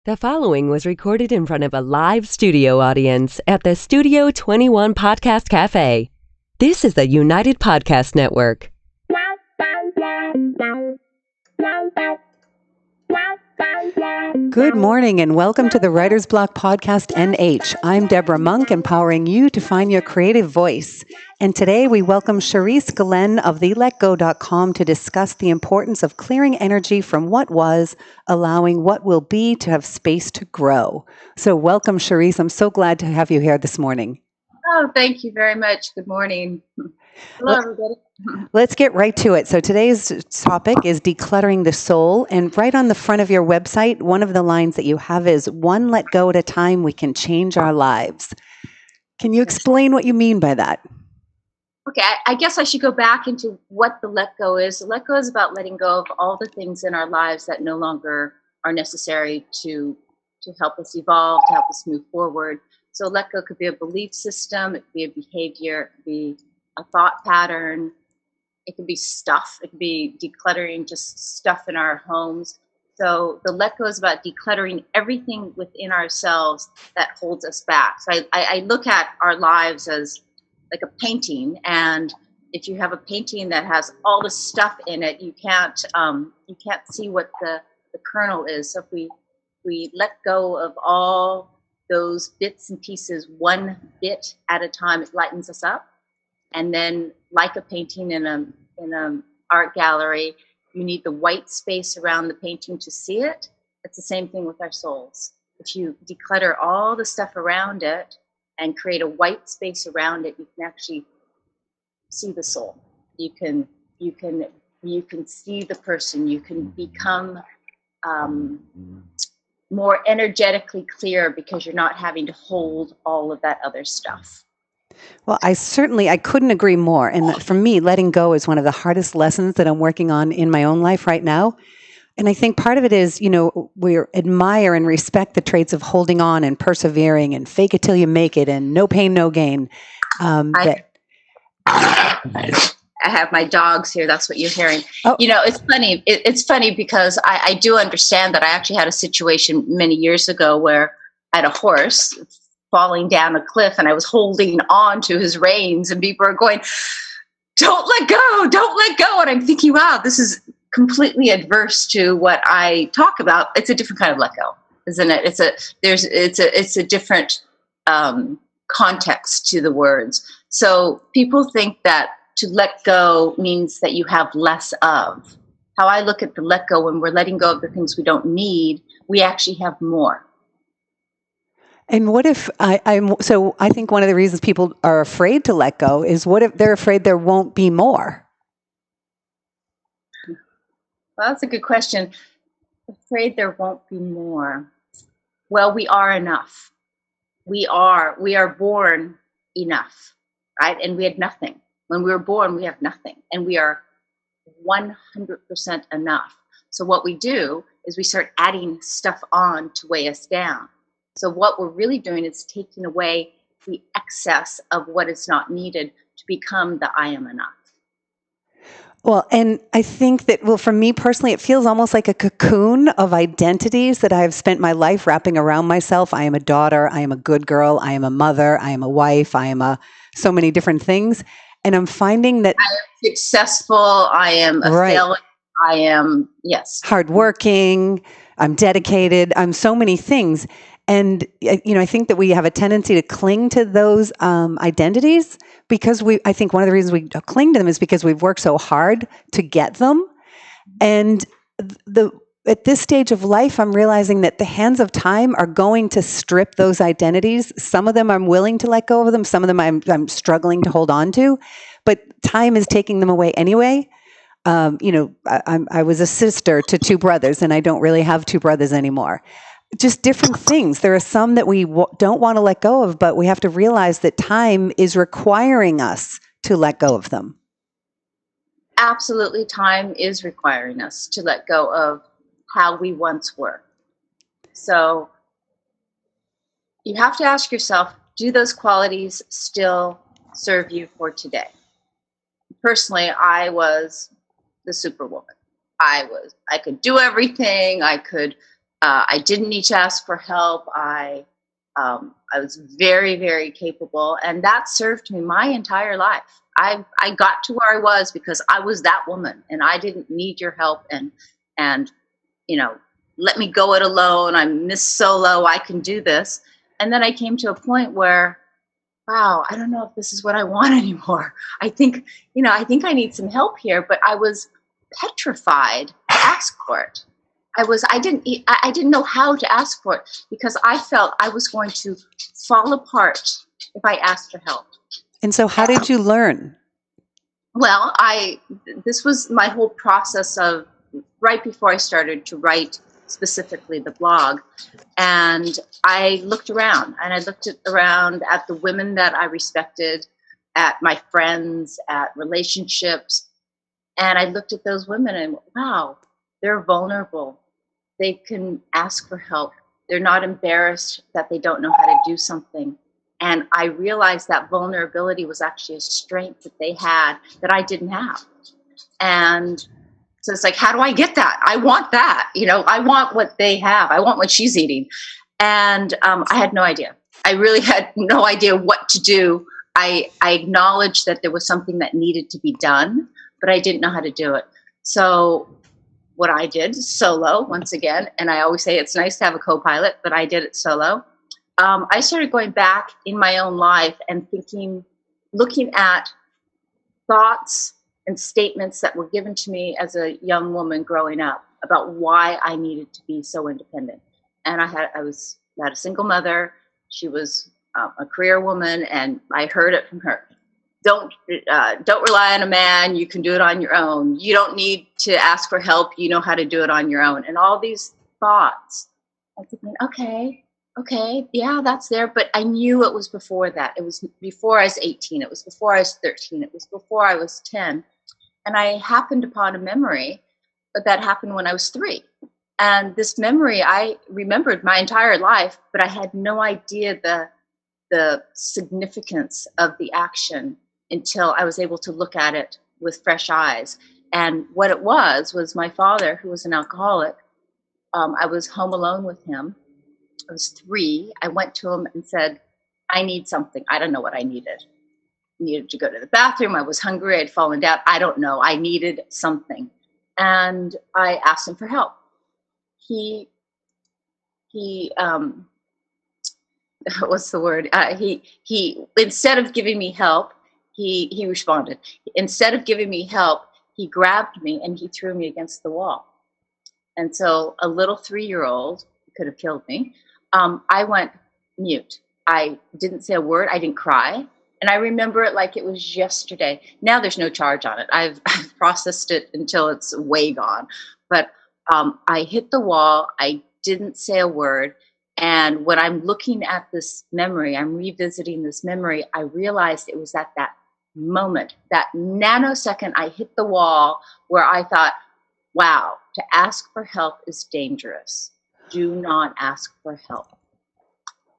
The following was recorded in front of a live studio audience at the Studio 21 Podcast Café. This is the United Podcast Network. Good morning and welcome to the Writer's Block Podcast NH. I'm Deborah Monk, empowering you to find your creative voice. And today we welcome Charisse Glenn of theletgo.com to discuss the importance of clearing energy from what was, allowing what will be to have space to grow. So welcome, Charisse. I'm so glad to have you here this morning. Oh, thank you very much. Good morning. Hello, everybody. Let's get right to it. So today's topic is decluttering the soul. And right on the front of your website, one of the lines that you have is, "One let go at a time, we can change our lives." Can you explain what you mean by that? Okay, I guess I should go back into what the let go is. The let go is about letting go of all the things in our lives that no longer are necessary to help us evolve, to help us move forward. So let go could be a belief system, it could be a behavior, it could be a thought pattern, it could be stuff, it could be decluttering just stuff in our homes. So the let go is about decluttering everything within ourselves that holds us back. So I look at our lives as like a painting, and if you have a painting that has all the stuff in it, you can't see what the kernel is. So if we let go of all those bits and pieces, one bit at a time, it lightens us up. And then, like a painting in an art gallery, you need the white space around the painting to see it. It's the same thing with our souls. If you declutter all the stuff around it and create a white space around it, you can actually see the soul. You can see the person. You can become more energetically clear because you're not having to hold all of that other stuff. Well, I couldn't agree more. And for me, letting go is one of the hardest lessons that I'm working on in my own life right now. And I think part of it is, we admire and respect the traits of holding on and persevering and fake it till you make it and no pain, no gain. I have my dogs here. That's what you're hearing. Oh. It's funny. It's funny because I do understand that I actually had a situation many years ago where I had a horse falling down a cliff and I was holding on to his reins and people are going, don't let go. And I'm thinking, wow, this is completely adverse to what I talk about. It's a different kind of let go, isn't it? It's a different context to the words. So people think that to let go means that you have less of. How I look at the let go, when we're letting go of the things we don't need, we actually have more. And what if I think one of the reasons people are afraid to let go is, what if they're afraid there won't be more? Well, that's a good question. Afraid there won't be more. Well, we are enough. We are born enough, right? And we had nothing. When we were born, we have nothing. And we are 100% enough. So what we do is we start adding stuff on to weigh us down. So what we're really doing is taking away the excess of what is not needed to become the I am enough. Well, and I think that, for me personally, it feels almost like a cocoon of identities that I have spent my life wrapping around myself. I am a daughter. I am a good girl. I am a mother. I am a wife. I am so many different things. And I'm finding that I am successful. I am a failure. I am, yes. Hardworking. I'm dedicated. I'm so many things. And, I think that we have a tendency to cling to those identities because I think one of the reasons we cling to them is because we've worked so hard to get them. And at this stage of life, I'm realizing that the hands of time are going to strip those identities. Some of them I'm willing to let go of them. Some of them I'm struggling to hold on to. But time is taking them away anyway. I was a sister to two brothers, and I don't really have two brothers anymore. Just different things. There are some that we don't want to let go of, but we have to realize that time is requiring us to let go of them. Absolutely, time is requiring us to let go of how we once were. So you have to ask yourself, do those qualities still serve you for today? Personally, I was the superwoman. I could do everything. I could I didn't need to ask for help. I was very, very capable, and that served me my entire life. I got to where I was because I was that woman, and I didn't need your help. And let me go it alone. I'm Miss Solo. I can do this. And then I came to a point where, wow, I don't know if this is what I want anymore. I think I need some help here. But I was petrified to ask for it. I didn't know how to ask for it because I felt I was going to fall apart if I asked for help. And so how did you learn? Well, this was my whole process of right before I started to write specifically the blog. And I looked around at the women that I respected, at my friends, at relationships. And I looked at those women and wow, they're vulnerable. They can ask for help. They're not embarrassed that they don't know how to do something. And I realized that vulnerability was actually a strength that they had that I didn't have. And so it's like, how do I get that? I want that. I want what they have. I want what she's eating. And I had no idea. I really had no idea what to do. I acknowledged that there was something that needed to be done, but I didn't know how to do it. So what I did solo, once again, and I always say it's nice to have a co-pilot, but I did it solo. I started going back in my own life and looking at thoughts and statements that were given to me as a young woman growing up about why I needed to be so independent. And I was a single mother. She was a career woman, and I heard it from her. Don't rely on a man. You can do it on your own. You don't need to ask for help. You know how to do it on your own. And all these thoughts. I was thinking, okay, yeah, that's there. But I knew it was before that. It was before I was 18. It was before I was 13. It was before I was 10. And I happened upon a memory, but that happened when I was 3. And this memory I remembered my entire life, but I had no idea the significance of the action until I was able to look at it with fresh eyes. And what it was my father, who was an alcoholic. I was home alone with him. I was 3. I went to him and said, I need something. I don't know what I needed. I needed to go to the bathroom. I was hungry. I'd fallen down. I don't know. I needed something. And I asked him for help. He what's the word? He instead of giving me help, he responded. Instead of giving me help, he grabbed me and he threw me against the wall. And so a little 3-year-old could have killed me. I went mute. I didn't say a word. I didn't cry. And I remember it like it was yesterday. Now there's no charge on it. I've processed it until it's way gone. But I hit the wall. I didn't say a word. And when I'm looking at this memory, I'm revisiting this memory, I realized it was at that moment, that nanosecond I hit the wall where I thought, wow, to ask for help is dangerous. Do not ask for help.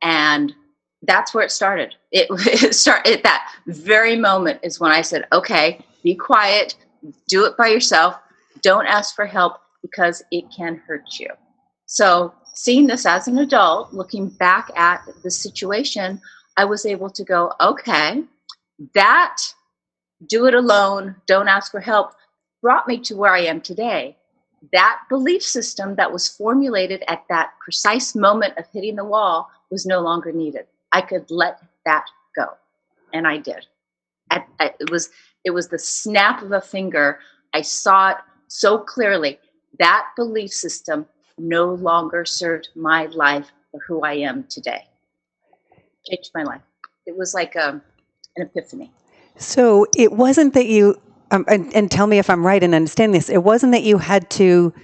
And that's where it started. It started that very moment is when I said, okay, be quiet, do it by yourself. Don't ask for help because it can hurt you. So seeing this as an adult, looking back at the situation, I was able to go, okay, that do it alone, don't ask for help, brought me to where I am today. That belief system that was formulated at that precise moment of hitting the wall was no longer needed. I could let that go. And I did. It was the snap of a finger. I saw it so clearly. That belief system no longer served my life for who I am today. Changed my life. It was like an epiphany. So it wasn't that you, and tell me if I'm right in understanding this, it wasn't that you had to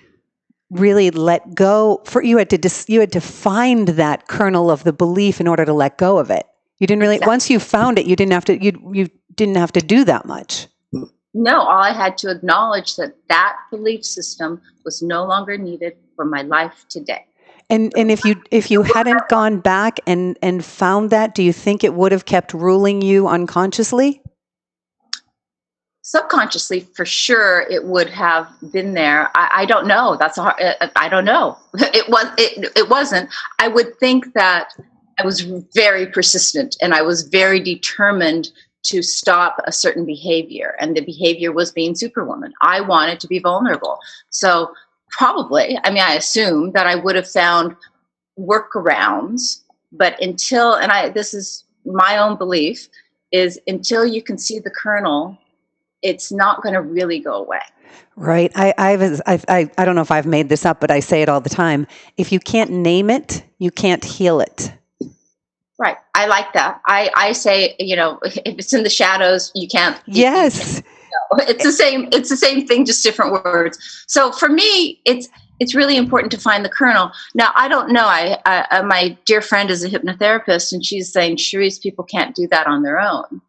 really let go, you had to find that kernel of the belief in order to let go of it. You didn't really, once you found it, you didn't have to do that much. No, all I had to acknowledge that belief system was no longer needed for my life today. And if you hadn't gone back and found that, do you think it would have kept ruling you unconsciously? subconsciously, for sure, it would have been there. I don't know. I don't know. It wasn't. I would think that I was very persistent and I was very determined to stop a certain behavior. And the behavior was being Superwoman. I wanted to be vulnerable. So probably, I assume that I would have found workarounds, but this is my own belief, is until you can see the kernel, it's not going to really go away. Right. I don't know if I've made this up, but I say it all the time. If you can't name it, you can't heal it. Right. I like that. I say, if it's in the shadows, you can't. Yes. It's the same thing, just different words. So for me, it's really important to find the kernel. Now, I don't know. My dear friend is a hypnotherapist, and she's saying, Charisse, people can't do that on their own.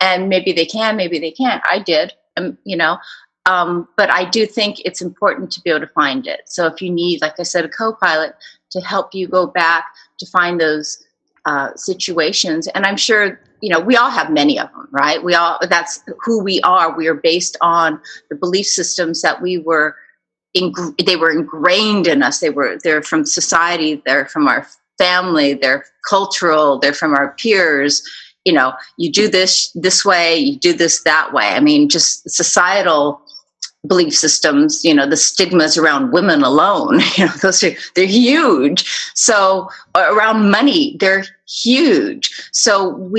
And maybe they can, maybe they can't. I did, but I do think it's important to be able to find it. So if you need, like I said, a co-pilot to help you go back to find those situations, and I'm sure, we all have many of them, right? That's who we are. We are based on the belief systems that they were ingrained in us. They're from society, they're from our family, they're cultural, they're from our peers. You do this way, you do this that way. Just societal belief systems, the stigmas around women alone, they're huge. So around money, they're huge. So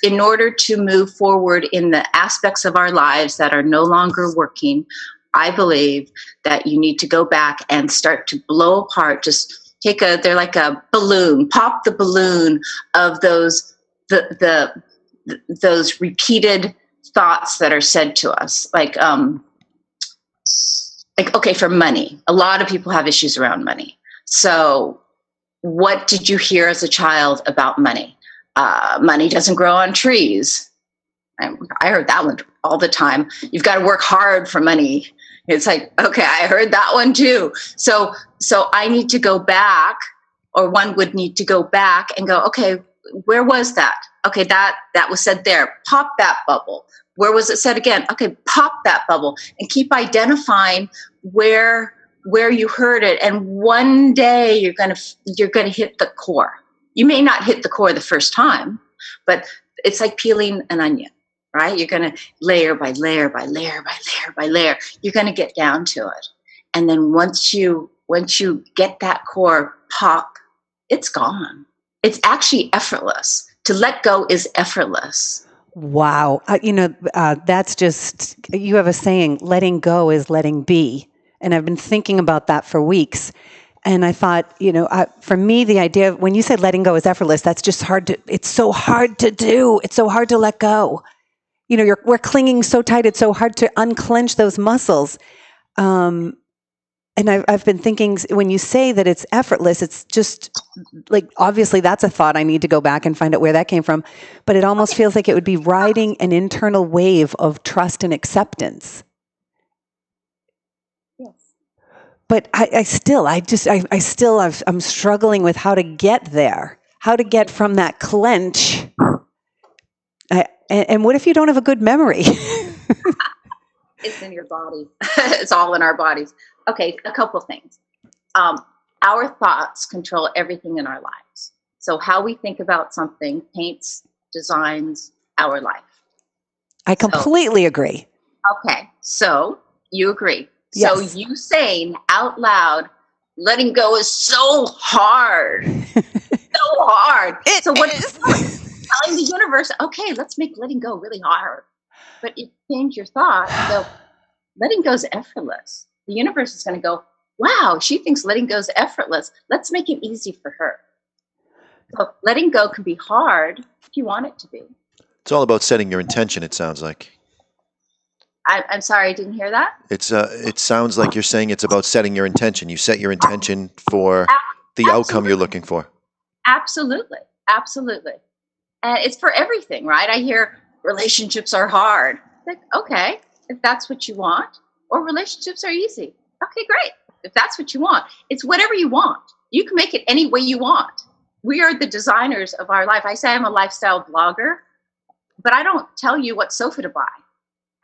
in order to move forward in the aspects of our lives that are no longer working, I believe that you need to go back and start to blow apart, just they're like a balloon, pop the balloon of those those repeated thoughts that are said to us, like okay, for money, a lot of people have issues around money. So what did you hear as a child about money? Money doesn't grow on trees. I heard that one all the time. You've got to work hard for money. It's like, okay, I heard that one too. So I need to go back, or one would need to go back and go, okay, where was that? Okay, that was said there. Pop that bubble. Where was it said again? Okay, pop that bubble, and keep identifying where you heard it. And one day you're gonna hit the core. You may not hit the core the first time, but it's like peeling an onion, right? You're gonna layer by layer by layer by layer by layer. You're gonna get down to it, and then once you get that core pop, it's gone. It's actually effortless. To let go is effortless. Wow. That's just, you have a saying, letting go is letting be. And I've been thinking about that for weeks. And I thought, for me, the idea of when you said letting go is effortless, that's just it's so hard to do. It's so hard to let go. We're clinging so tight. It's so hard to unclench those muscles. And I've been thinking, when you say that it's effortless, it's just like, obviously that's a thought I need to go back and find out where that came from. But it almost feels like it would be riding an internal wave of trust and acceptance. Yes. But I'm struggling with how to get there, how to get from that clench. And what if you don't have a good memory? It's in your body. It's all in our bodies. Okay, a couple of things. Our thoughts control everything in our lives. So how we think about something paints, designs our life. I completely agree. Okay, so you agree. Yes. So you saying out loud, letting go is so hard. So hard. So what is telling the universe, okay, let's make letting go really hard. But you change your thought, so letting go is effortless. The universe is going to go, wow, she thinks letting go is effortless. Let's make it easy for her. So letting go can be hard if you want it to be. It's all about setting your intention, it sounds like. I'm sorry, I didn't hear that. It sounds like you're saying it's about setting your intention. You set your intention for the outcome you're looking for. Absolutely. Absolutely. And it's for everything, right? I hear relationships are hard. Like, okay, if that's what you want, or relationships are easy. Okay, great. If that's what you want, it's whatever you want. You can make it any way you want. We are the designers of our life. I say I'm a lifestyle blogger, but I don't tell you what sofa to buy.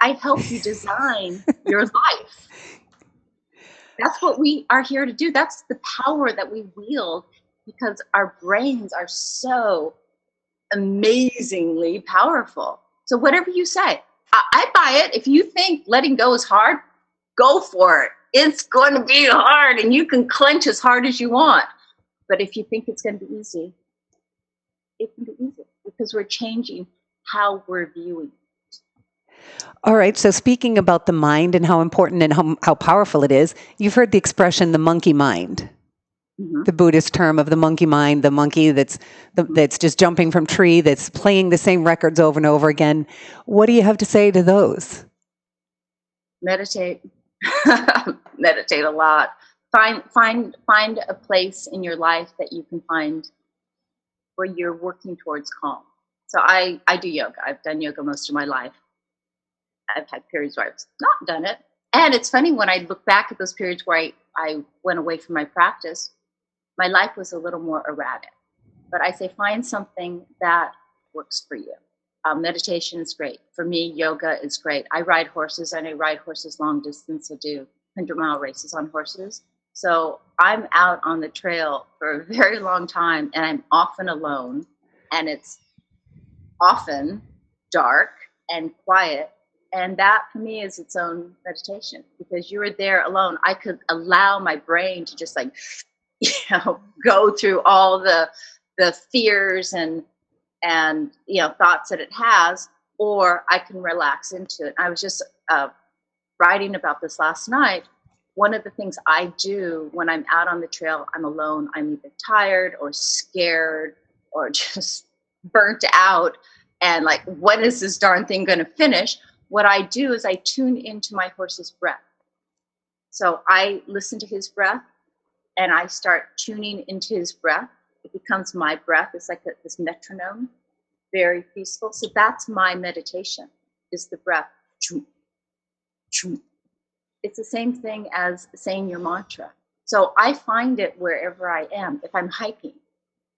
I help you design your life. That's what we are here to do. That's the power that we wield, because our brains are so amazingly powerful. So whatever you say, I buy it. If you think letting go is hard, go for it. It's going to be hard, and you can clench as hard as you want. But if you think it's going to be easy, it can be easy, because we're changing how we're viewing. All right. So speaking about the mind and how important and how powerful it is, you've heard the expression, the monkey mind. Mm-hmm. The Buddhist term of the monkey mind, the monkey that's just jumping from tree, that's playing the same records over and over again. What do you have to say to those? Meditate. Meditate a lot. Find a place in your life that you can find where you're working towards calm. So I do yoga. I've done yoga most of my life. I've had periods where I've not done it. And it's funny, when I look back at those periods where I went away from my practice, my life was a little more erratic. But I say find something that works for you. Meditation is great. For me, yoga is great. I ride horses, and I ride horses long distance. I do 100-mile races on horses. So I'm out on the trail for a very long time, and I'm often alone. And it's often dark and quiet. And that, for me, is its own meditation, because you were there alone. I could allow my brain to just go through all the fears and thoughts that it has, or I can relax into it. I was just writing about this last night. One of the things I do when I'm out on the trail, I'm alone, I'm either tired or scared or just burnt out, and like, when is this darn thing going to finish? What I do is I tune into my horse's breath. So I listen to his breath, and I start tuning into his breath. It becomes my breath. It's like this metronome, very peaceful. So that's my meditation, is the breath. It's the same thing as saying your mantra. So I find it wherever I am. If I'm hiking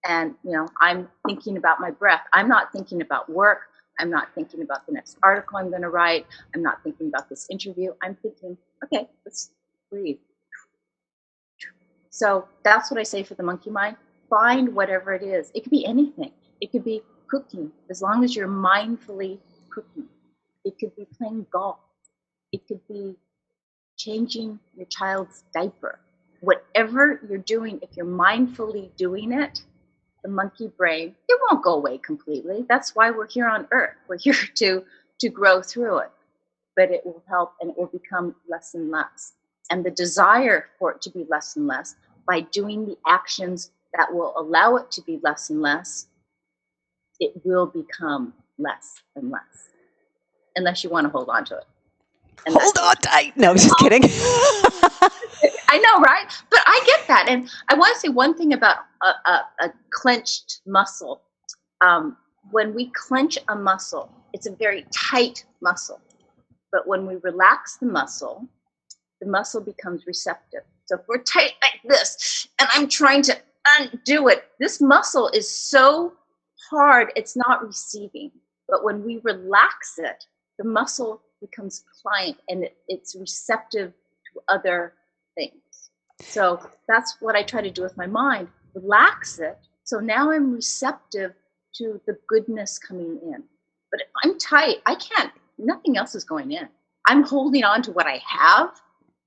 and, I'm thinking about my breath, I'm not thinking about work. I'm not thinking about the next article I'm going to write. I'm not thinking about this interview. I'm thinking, okay, let's breathe. So that's what I say for the monkey mind. Find whatever it is. It could be anything. It could be cooking, as long as you're mindfully cooking. It could be playing golf. It could be changing your child's diaper. Whatever you're doing, if you're mindfully doing it, the monkey brain, it won't go away completely. That's why we're here on Earth. We're here to grow through it. But it will help, and it will become less and less. And the desire for it to be less and less, by doing the actions that will allow it to be less and less, it will become less and less. Unless you want to hold on to it. And hold on tight. No, I'm just kidding. I know, right? But I get that. And I want to say one thing about a clenched muscle. When we clench a muscle, it's a very tight muscle. But when we relax the muscle becomes receptive. So if we're tight like this, and I'm trying to undo it, this muscle is so hard, it's not receiving. But when we relax it, the muscle becomes pliant, and it's receptive to other things. So that's what I try to do with my mind. Relax it. So now I'm receptive to the goodness coming in. But if I'm tight, nothing else is going in. I'm holding on to what I have,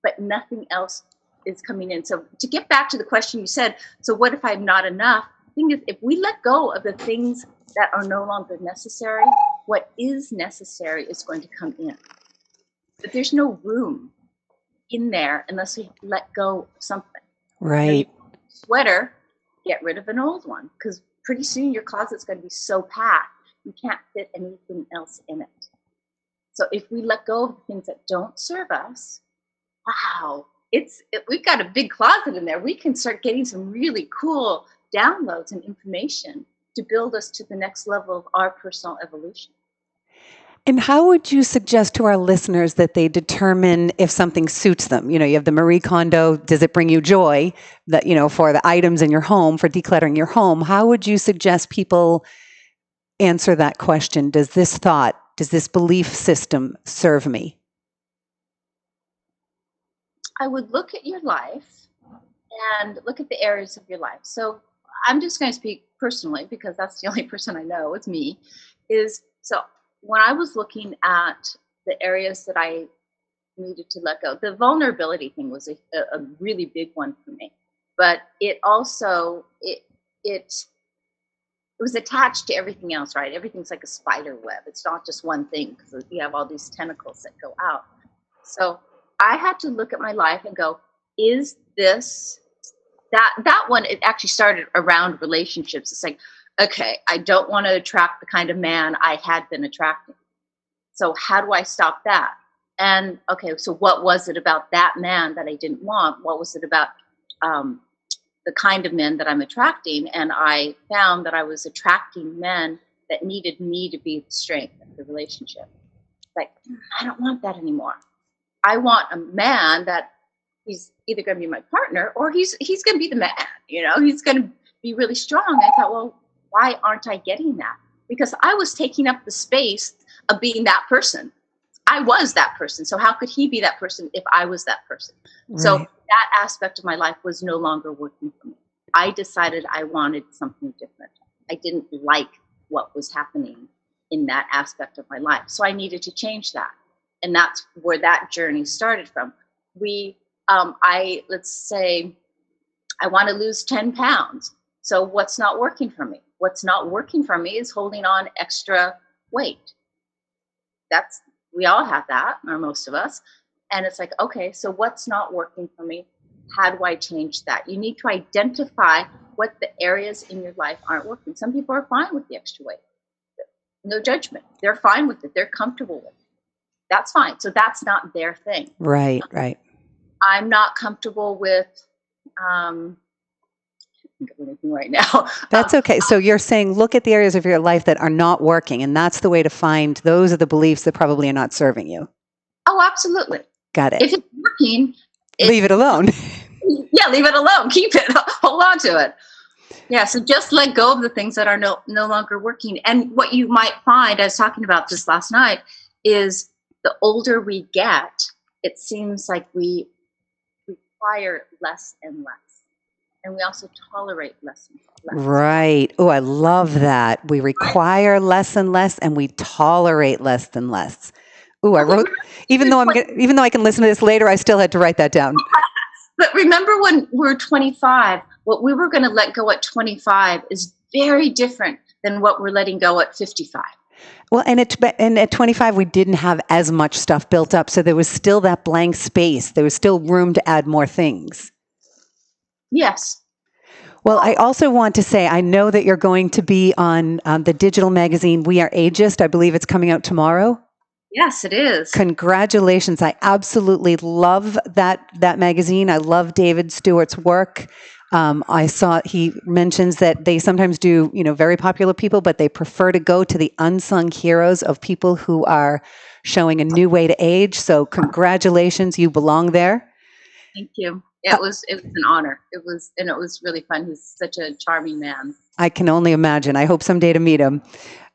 but nothing else is coming in. So to get back to the question you said, so what if I'm not enough? The thing is, if we let go of the things that are no longer necessary, what is necessary is going to come in. But there's no room in there unless we let go of something. Right. Sweater, get rid of an old one, because pretty soon your closet's going to be so packed, you can't fit anything else in it. So if we let go of the things that don't serve us, wow, we've got a big closet in there. We can start getting some really cool downloads and information to build us to the next level of our personal evolution. And how would you suggest to our listeners that they determine if something suits them? You have the Marie Kondo, does it bring you joy? That, for the items in your home, for decluttering your home, how would you suggest people answer that question? Does this thought Does this belief system serve me? I would look at your life and look at the areas of your life. So I'm just going to speak personally because that's the only person I know, it's me, so when I was looking at the areas that I needed to let go, the vulnerability thing was a really big one for me. But it also, it was attached to everything else, right? Everything's like a spider web. It's not just one thing because you have all these tentacles that go out. So I had to look at my life and go, is this, that one, it actually started around relationships. It's like, okay, I don't want to attract the kind of man I had been attracting. So how do I stop that? And okay, so what was it about that man that I didn't want? What was it about the kind of men that I'm attracting? And I found that I was attracting men that needed me to be the strength of the relationship. Like, I don't want that anymore. I want a man that he's either going to be my partner or he's going to be the man, he's going to be really strong. I thought, well, why aren't I getting that? Because I was taking up the space of being that person. I was that person. So how could he be that person if I was that person? Right. So that aspect of my life was no longer working for me. I decided I wanted something different. I didn't like what was happening in that aspect of my life. So I needed to change that. And that's where that journey started from. Let's say I want to lose 10 pounds. So what's not working for me? What's not working for me is holding on extra weight. We all have that, or most of us. And it's like, okay, so what's not working for me? How do I change that? You need to identify what the areas in your life aren't working. Some people are fine with the extra weight. No judgment. They're fine with it. They're comfortable with it. That's fine. So that's not their thing. Right. I'm not comfortable with, I can't think of anything right now. That's okay. So you're saying look at the areas of your life that are not working, and that's the way to find those are the beliefs that probably are not serving you. Oh, absolutely. Got it. If it's working, leave it alone. Yeah, leave it alone. Keep it. Hold on to it. Yeah, so just let go of the things that are no longer working. And what you might find, I was talking about this last night, is the older we get, it seems like we require less and less. And we also tolerate less and less. Right. Oh, I love that. We require less and less, and we tolerate less than less. Oh, I wrote. Even though I can listen to this later, I still had to write that down. But remember, when we're 25, what we were going to let go at 25 is very different than what we're letting go at 55. Well, and at 25, we didn't have as much stuff built up, so there was still that blank space. There was still room to add more things. Yes. Well, I also want to say, I know that you're going to be on the digital magazine, We Are Ageist. I believe it's coming out tomorrow. Yes, it is. Congratulations. I absolutely love that magazine. I love David Stewart's work. I saw he mentions that they sometimes do, very popular people, but they prefer to go to the unsung heroes of people who are showing a new way to age. So congratulations. You belong there. Thank you. It was an honor. It was really fun. He's such a charming man. I can only imagine. I hope someday to meet him.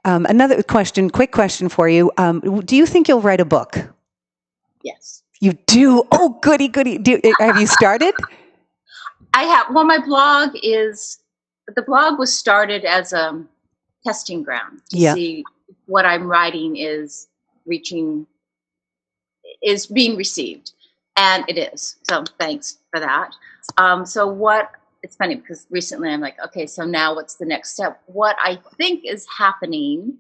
Another quick question for you. Do you think you'll write a book? Yes. You do? Oh, goody. Have you started? I have. Well, the blog was started as a testing ground to see what I'm writing is being received. And it is. So thanks for that. It's funny because recently I'm like, okay, so now what's the next step? What I think is happening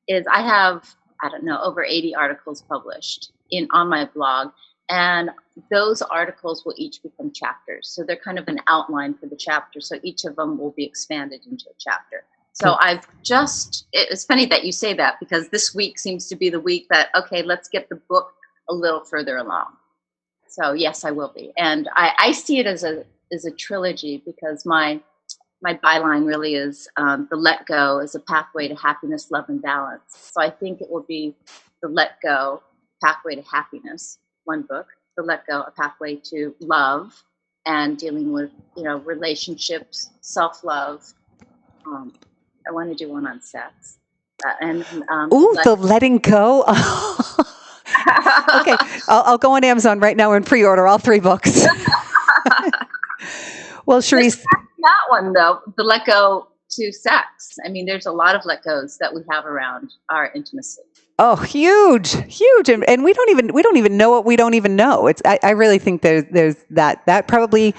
is I have, over 80 articles published on my blog. And those articles will each become chapters. So they're kind of an outline for the chapter. So each of them will be expanded into a chapter. So it's funny that you say that because this week seems to be the week that, okay, let's get the book a little further along. So yes, I will be. And I see it as a trilogy because my byline really is the Let Go is a pathway to happiness, love, and balance. So I think it will be the Let Go, pathway to happiness, one book. The Let Go, a pathway to love and dealing with, relationships, self-love. I want to do one on sex. And Ooh, the letting go. Okay, I'll go on Amazon right now and pre-order all 3 books. Well, Charisse, that one though, the let go to sex. I mean, there's a lot of let goes that we have around our intimacy. oh, huge, and we don't even know what we don't even know. I really think there's that probably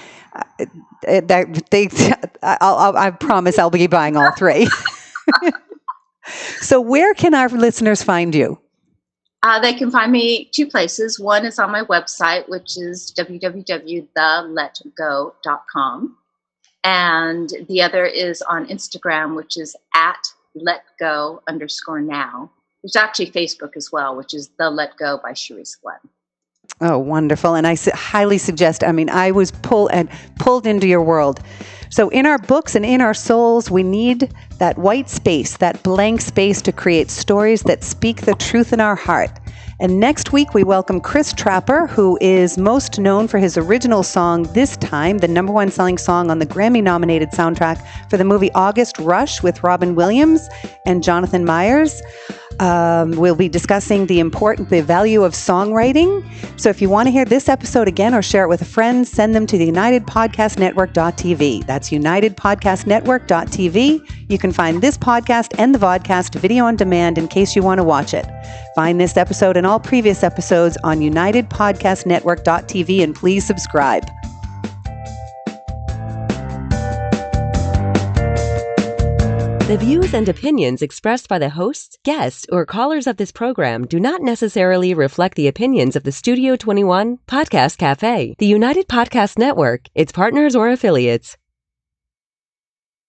I promise I'll be buying all 3. So where can our listeners find you? They can find me 2 places. One is on my website, which is www.theletgo.com. And the other is on Instagram, which is @letgo_now. There's actually Facebook as well, which is The Let Go by Charisse Glenn. Oh, wonderful. And I highly suggest, I was pulled into your world. So in our books and in our souls, we need that white space, that blank space to create stories that speak the truth in our heart. And next week, we welcome Chris Trapper, who is most known for his original song, This Time, the #1 selling song on the Grammy-nominated soundtrack for the movie August Rush with Robin Williams and Jonathan Myers. We'll be discussing the value of songwriting. So if you want to hear this episode again or share it with a friend, send them to the UnitedPodcastNetwork.tv. That's UnitedPodcastNetwork.tv. You can find this podcast and the vodcast video on demand in case you want to watch it. Find this episode and all previous episodes on UnitedPodcastNetwork.tv and please subscribe. The views and opinions expressed by the hosts, guests, or callers of this program do not necessarily reflect the opinions of the Studio 21 Podcast Café, the United Podcast Network, its partners, or affiliates.